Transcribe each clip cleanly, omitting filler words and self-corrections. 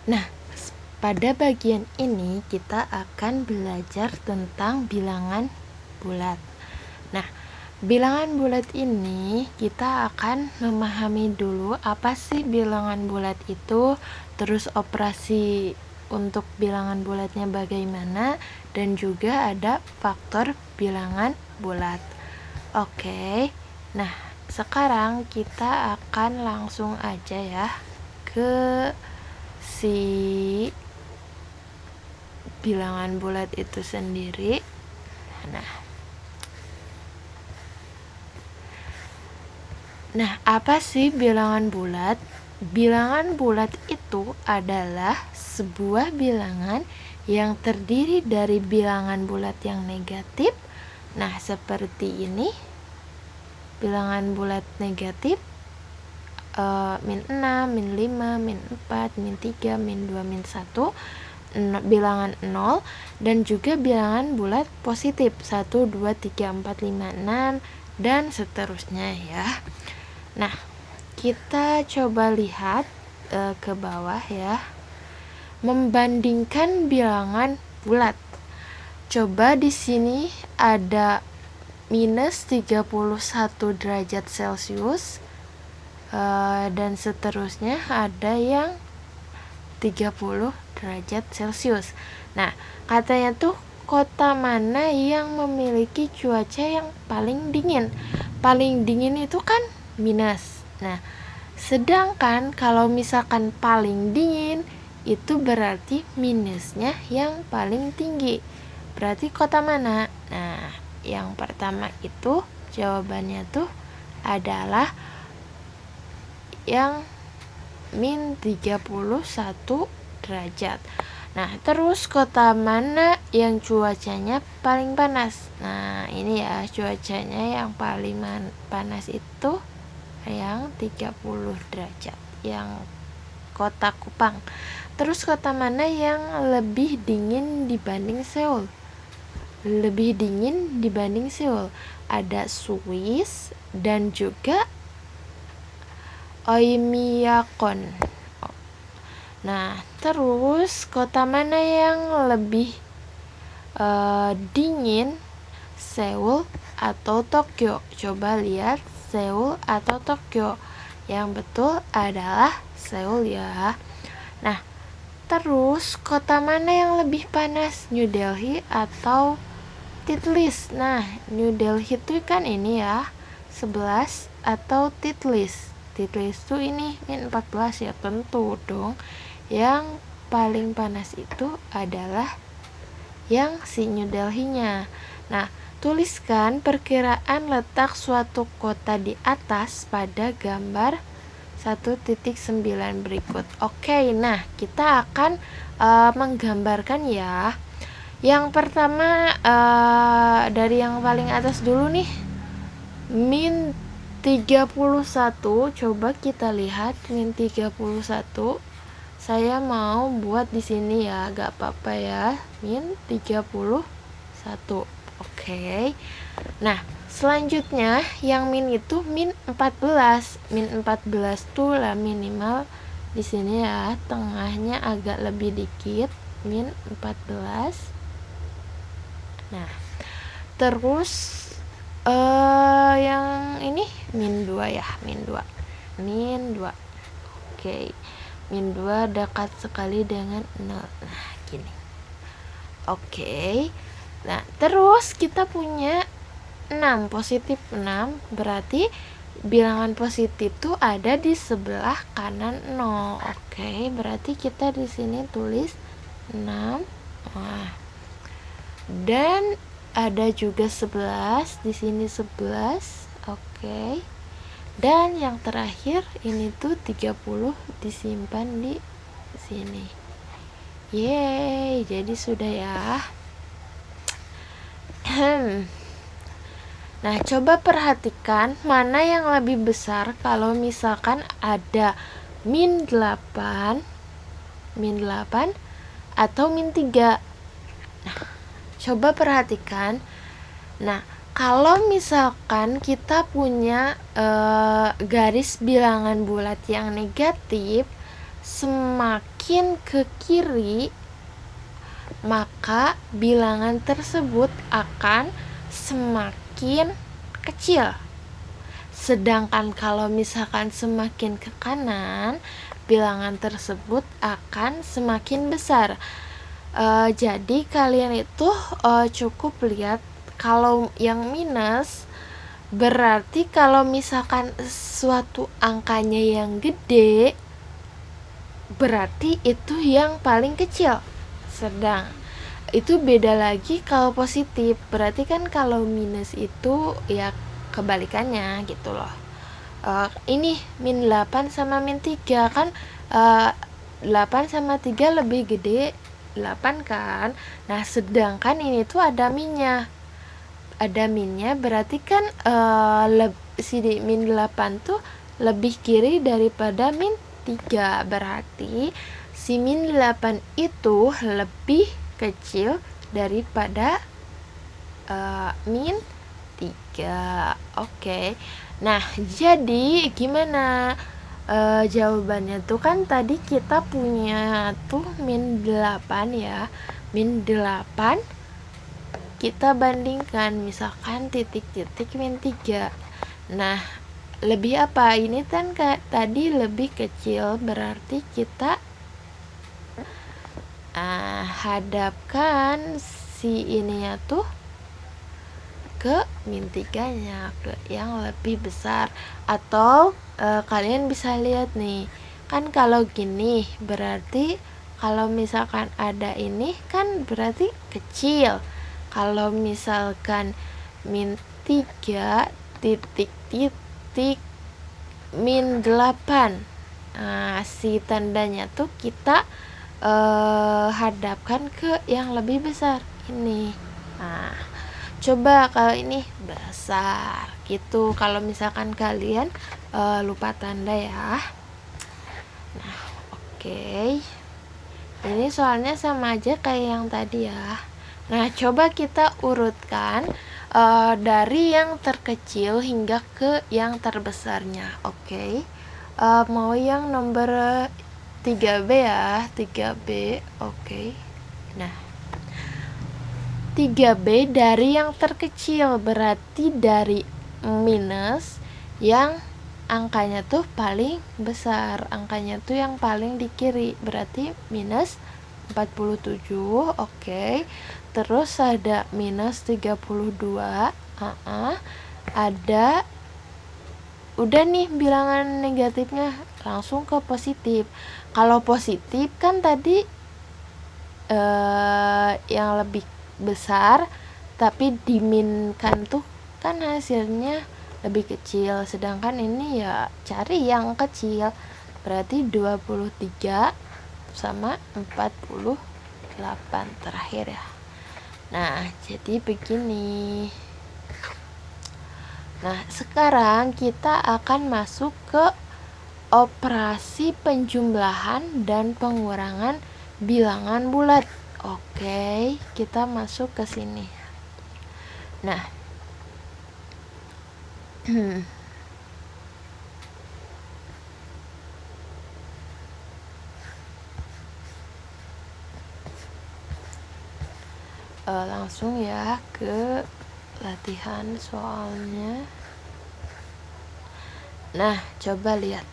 Nah, pada bagian ini kita akan belajar tentang bilangan bulat. Nah, bilangan bulat ini kita akan memahami dulu apa sih bilangan bulat itu, terus operasi untuk bilangan bulatnya bagaimana, dan juga ada faktor bilangan bulat. Oke, nah sekarang kita akan langsung aja ya ke si bilangan bulat itu sendiri. Nah, apa sih bilangan bulat? Bilangan bulat itu adalah sebuah bilangan yang terdiri dari bilangan bulat yang negatif. Nah, seperti ini. Bilangan bulat negatif min 6, min 5, min 4, min 3, min 2, min 1, bilangan 0, dan juga bilangan bulat positif 1, 2, 3, 4, 5, 6, dan seterusnya ya. Nah, kita coba lihat ke bawah ya. Membandingkan bilangan bulat. Coba di sini ada minus 31 derajat Celcius dan seterusnya ada yang 30 derajat Celcius. Nah, katanya tuh kota mana yang memiliki cuaca yang paling dingin? Paling dingin itu kan minus. Nah, sedangkan kalau misalkan paling dingin itu berarti minusnya yang paling tinggi. Berarti kota mana? Nah, yang pertama itu jawabannya tuh adalah yang min 31 derajat. Nah, terus kota mana yang cuacanya paling panas? Nah, ini ya cuacanya yang paling panas itu yang 30 derajat, yang kota Kupang. Terus kota mana yang lebih dingin dibanding Seoul? Lebih dingin dibanding Seoul. Ada Swiss dan juga Oymyakon. Nah, terus kota mana yang lebih dingin, Seoul atau Tokyo? Coba lihat Seoul atau Tokyo. Yang betul adalah Seoul ya. Nah, terus kota mana yang lebih panas, New Delhi atau Titlis? Nah, New Delhi itu kan ini ya 11 atau Titlis. Titlis itu ini min 14 ya, tentu dong. Yang paling panas itu adalah yang si New Delhi-nya. Nah, tuliskan perkiraan letak suatu kota di atas pada gambar 1.9 berikut. Oke, nah kita akan menggambarkan ya. Yang pertama dari yang paling atas dulu nih, min 31. Coba kita lihat min 31. Saya mau buat di sini ya, gak apa-apa ya. Min 31. Oke. Nah, selanjutnya yang min itu min 14. Min 14 tuh lah minimal di sini ya, tengahnya agak lebih dikit, min 14. Nah, terus yang ini min 2 ya, min 2. Oke. Min 2 dekat sekali dengan 0. Nah, gini. Oke. Nah, terus kita punya 6, positif 6, berarti bilangan positif tuh ada di sebelah kanan 0. Oke, berarti kita di sini tulis 6. Wah. Dan ada juga 11, di sini 11. Oke. Dan yang terakhir ini tuh 30 disimpan di sini. Yeay, jadi sudah ya. Nah, coba perhatikan mana yang lebih besar kalau misalkan ada min 8 atau min 3. Nah, coba perhatikan. Nah, kalau misalkan kita punya garis bilangan bulat yang negatif, semakin ke kiri, maka bilangan tersebut akan semakin kecil. Sedangkan kalau misalkan semakin ke kanan, bilangan tersebut akan semakin besar. Jadi kalian itu cukup lihat kalau yang minus, berarti kalau misalkan suatu angkanya yang gede, berarti itu yang paling kecil. Sedang itu beda lagi kalau positif, berarti kan kalau minus itu ya kebalikannya gitu loh. Ini min 8 sama min 3 kan, 8 sama 3 lebih gede 8 kan. Nah sedangkan ini tuh ada minnya, berarti kan si min 8 tuh lebih kiri daripada min 3, berarti si min 8 itu lebih kecil daripada min 3. Oke. Nah, jadi gimana jawabannya tuh? Kan tadi kita punya tuh min 8 ya. Min 8 kita bandingkan misalkan titik-titik min 3. Nah, lebih apa? Ini kan tadi lebih kecil, berarti kita hadapkan si ininya tuh ke min 3-nya, ke yang lebih besar. Atau kalian bisa lihat nih, kan kalau gini berarti kalau misalkan ada ini kan berarti kecil. Kalau misalkan min 3 titik-titik min 8, si tandanya tuh kita hadapkan ke yang lebih besar ini. Nah, coba kalau ini besar gitu, kalau misalkan kalian lupa tanda ya. Nah, oke. Ini soalnya sama aja kayak yang tadi ya. Nah, coba kita urutkan dari yang terkecil hingga ke yang terbesarnya. Oke. Mau yang nomor 3B ya, 3B. Oke. Nah, 3B dari yang terkecil, berarti dari minus yang angkanya tuh paling besar, angkanya tuh yang paling di kiri, berarti minus 47. Oke. Terus ada minus 32. Ada, udah nih bilangan negatifnya, langsung ke positif. Kalau positif kan tadi yang lebih besar, tapi diminkan tuh kan hasilnya lebih kecil, sedangkan ini ya cari yang kecil, berarti 23 sama 48 terakhir ya. Nah, jadi begini. Nah, sekarang kita akan masuk ke operasi penjumlahan dan pengurangan bilangan bulat. Oke, kita masuk ke sini. Nah, langsung ya ke latihan soalnya. Nah, coba lihat.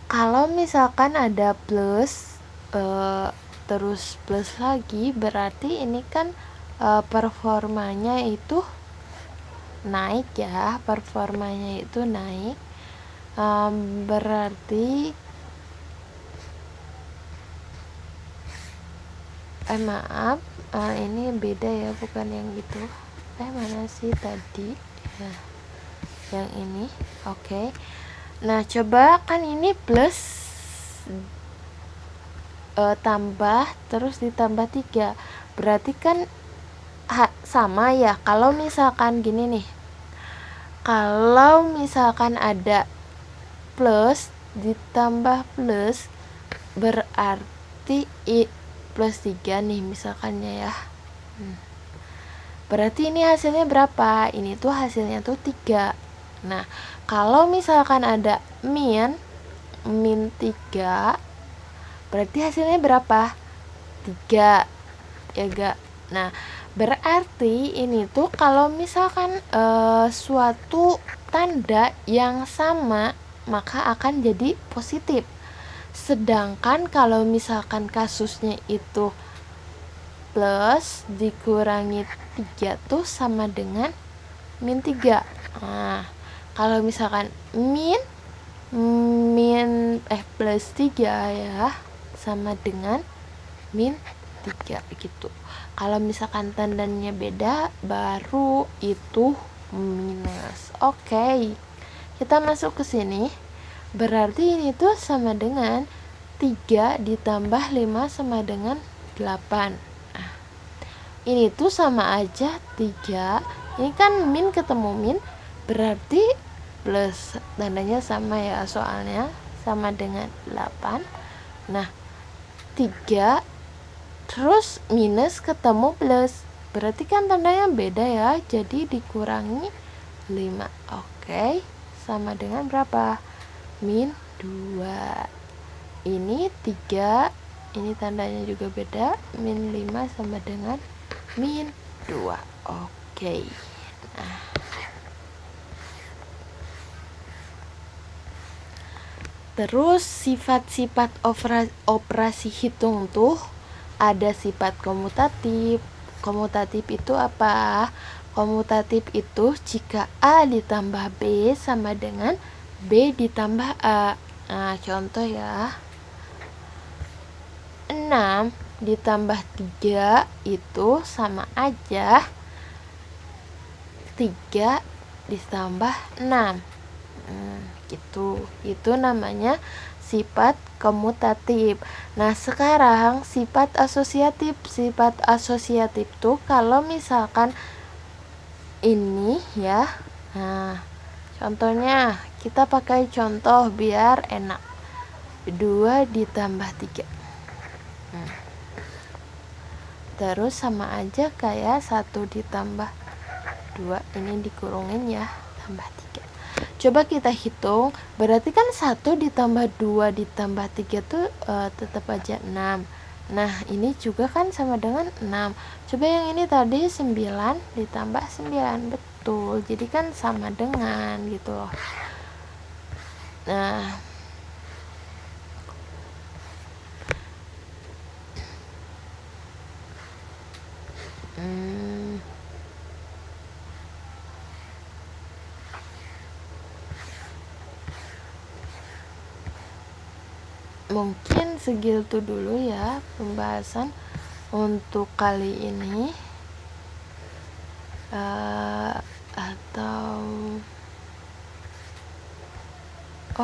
Kalau misalkan ada plus terus plus lagi, berarti ini kan performanya itu naik ya, performanya itu naik. Berarti maaf, ini beda ya, bukan yang itu. Mana sih tadi ya, yang ini. Oke. Nah, coba kan ini plus tambah terus ditambah 3, berarti kan sama ya. Kalau misalkan gini nih, kalau misalkan ada plus ditambah plus, berarti plus 3 nih misalkannya ya. Berarti ini hasilnya berapa? Ini tuh hasilnya tuh 3. Nah, kalau misalkan ada min 3, berarti hasilnya berapa? 3. Ya gak? Nah, berarti ini tuh kalau misalkan suatu tanda yang sama, maka akan jadi positif. Sedangkan kalau misalkan kasusnya itu plus dikurangi 3 tuh sama dengan min 3. Nah, kalau misalkan plus 3 ya sama dengan min 3 gitu. Kalau misalkan tandanya beda, baru itu minus. Oke. Kita masuk ke sini. Berarti ini tuh sama dengan 3 ditambah 5 sama dengan 8. Nah, ini tuh sama aja 3. Ini kan min ketemu min, berarti plus, tandanya sama ya, soalnya sama dengan 8. Nah, 3 terus minus ketemu plus, berarti kan tandanya beda ya, jadi dikurangi 5. Oke, sama dengan berapa? Min 2. Ini 3, ini tandanya juga beda, min 5 sama dengan min 2. Oke. Nah, terus sifat-sifat operasi hitung tuh ada sifat komutatif. Komutatif itu apa? Komutatif itu jika A ditambah B sama dengan B ditambah A. Nah, contoh ya. 6 ditambah 3 itu sama aja 3 ditambah 6. Gitu. Itu namanya sifat komutatif. Nah, sekarang sifat asosiatif. Sifat asosiatif tuh kalau misalkan ini ya. Nah, contohnya kita pakai contoh biar enak. 2 ditambah 3. Terus sama aja kayak 1 ditambah 2. Ini dikurungin ya, tambah 3. Coba kita hitung, berarti kan 1 ditambah 2 ditambah 3 tuh tetap aja 6. Nah, ini juga kan sama dengan 6. Coba yang ini tadi 9 ditambah 9. Betul, jadi kan sama dengan gitu loh. Nah, mungkin segitu dulu ya pembahasan untuk kali ini. Atau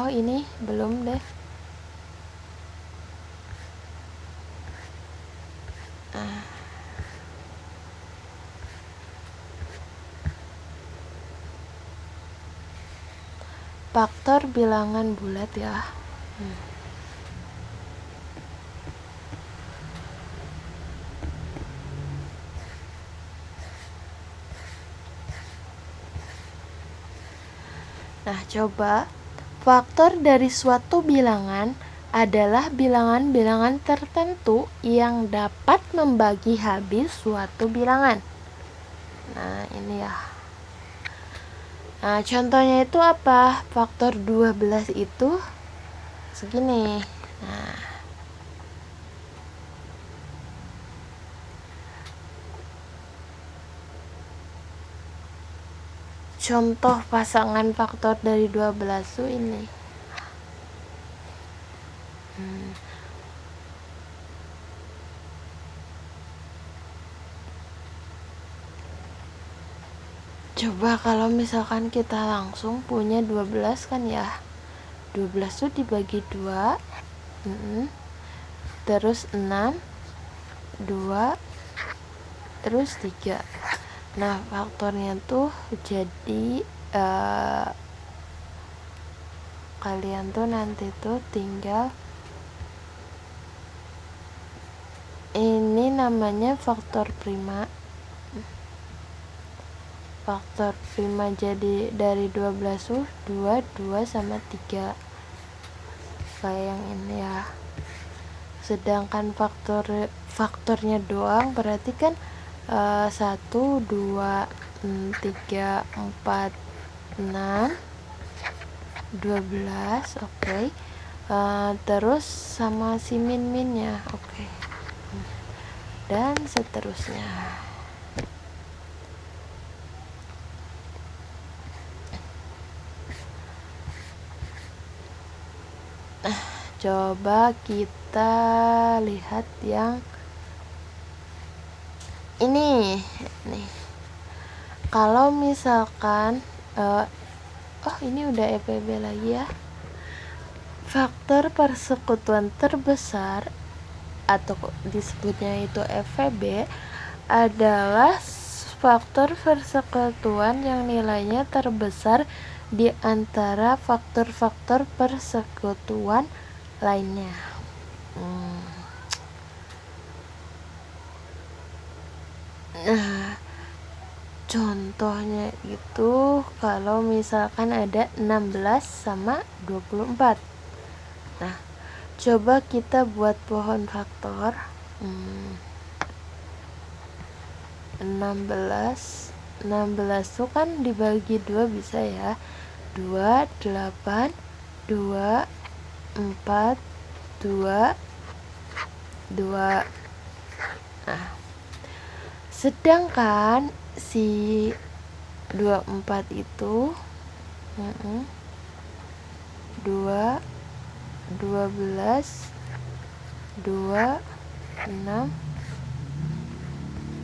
ini belum deh. Faktor bilangan bulat ya. Nah, coba faktor dari suatu bilangan adalah bilangan-bilangan tertentu yang dapat membagi habis suatu bilangan. Nah, ini ya. Nah, contohnya itu apa? Faktor 12 itu segini. Nah, contoh pasangan faktor dari 12 itu ini. Coba kalau misalkan kita langsung punya 12 kan ya. 12 itu dibagi 2. Terus 6, 2, terus 3. Nah, faktornya tuh jadi kalian tuh nanti tuh tinggal namanya faktor prima. Faktor prima jadi dari 12 tuh 2 sama 3 kayak yang ini ya. Sedangkan faktornya doang berarti kan 1, 2, 3, 4, 6, 12. Oke. Terus sama si min-minnya. Oke. Dan seterusnya. Coba kita lihat yang ini nih. Kalau misalkan ini udah EPB lagi ya. Faktor persekutuan terbesar atau disebutnya itu FVB adalah faktor persekutuan yang nilainya terbesar di antara faktor-faktor persekutuan lainnya. Nah, contohnya itu kalau misalkan ada 16 sama 24. Nah, coba kita buat pohon faktor. 16 tuh kan dibagi 2 bisa ya. 2, 8, 2, 4, 2, 2. Nah, sedangkan si 24 itu 2, 12, 2, 6,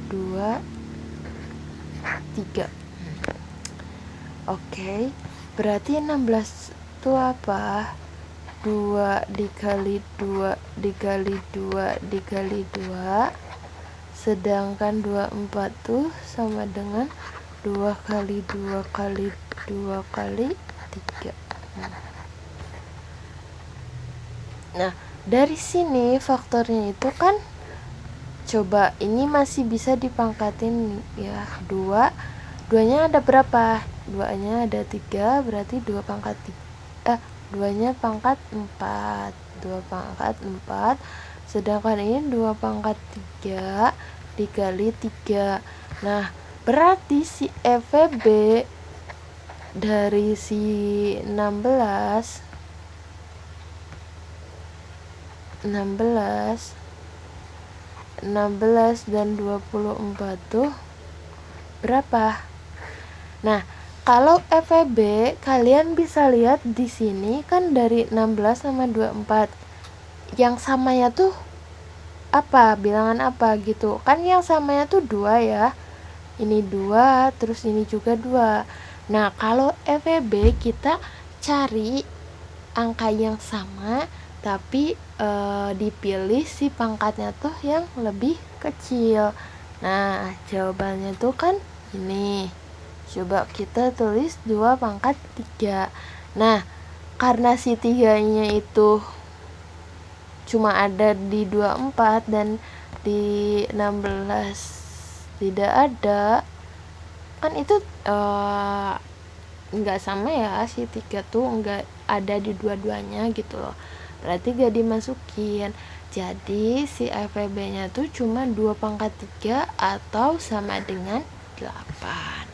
2, 3. Oke, berarti 16 itu apa? 2 dikali 2 dikali 2 dikali 2. Sedangkan 24 tuh sama dengan 2 kali 2 kali 2 kali 3. Nah, dari sini faktornya itu kan, coba ini masih bisa dipangkatin ya. 2 nya ada berapa? 2 nya ada 3, berarti 2 pangkat 3. 2-nya pangkat 4. 2 pangkat 4. Sedangkan ini 2 pangkat 3 dikali 3. Nah, berarti si FVB dari si 16 dan 24 tuh berapa? Nah, kalau FVB kalian bisa lihat di sini kan dari 16 sama 24. Yang samanya tuh apa? Bilangan apa gitu. Kan yang samanya tuh 2 ya. Ini 2, terus ini juga 2. Nah, kalau FVB kita cari angka yang sama tapi dipilih si pangkatnya tuh yang lebih kecil. Nah, jawabannya tuh kan ini. Coba kita tulis 2 pangkat 3. Nah, karena si 3-nya itu cuma ada di 24 dan di 16 tidak ada, kan itu enggak sama ya, si 3 tuh enggak ada di dua-duanya gitu loh. Berarti gak dimasukin. Jadi si FVB nya tuh cuma 2 pangkat 3 atau sama dengan 8.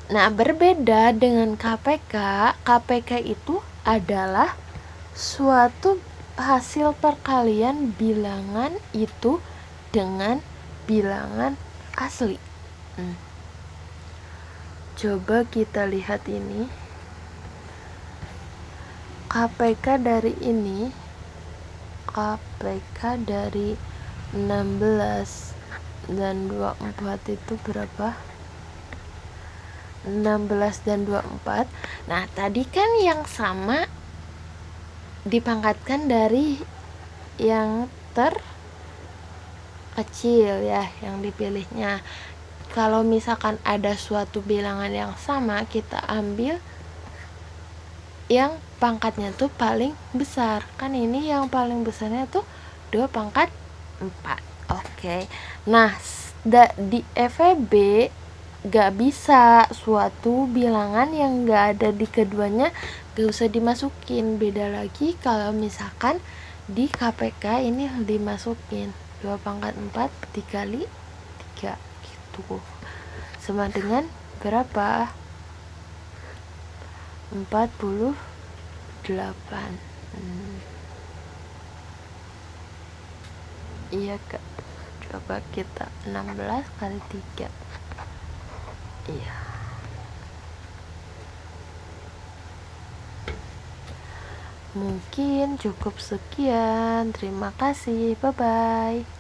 Nah, berbeda dengan KPK. KPK itu adalah suatu hasil perkalian bilangan itu dengan bilangan asli. Coba kita lihat ini. KPK dari ini, KPK dari 16 dan 24 itu berapa? 16 dan 24. Nah, tadi kan yang sama dipangkatkan dari yang terkecil ya, yang dipilihnya. Kalau misalkan ada suatu bilangan yang sama, kita ambil yang pangkatnya tuh paling besar. Kan ini yang paling besarnya tuh 2 pangkat 4. Oke. Nah, di FEB gak bisa suatu bilangan yang gak ada di keduanya gak usah dimasukin. Beda lagi kalau misalkan di KPK ini dimasukin 2 pangkat 4 dikali 3 gitu, sama dengan berapa? 48. Iya Kak, coba kita 16 kali 3. Iya, mungkin cukup sekian. Terima kasih, bye bye.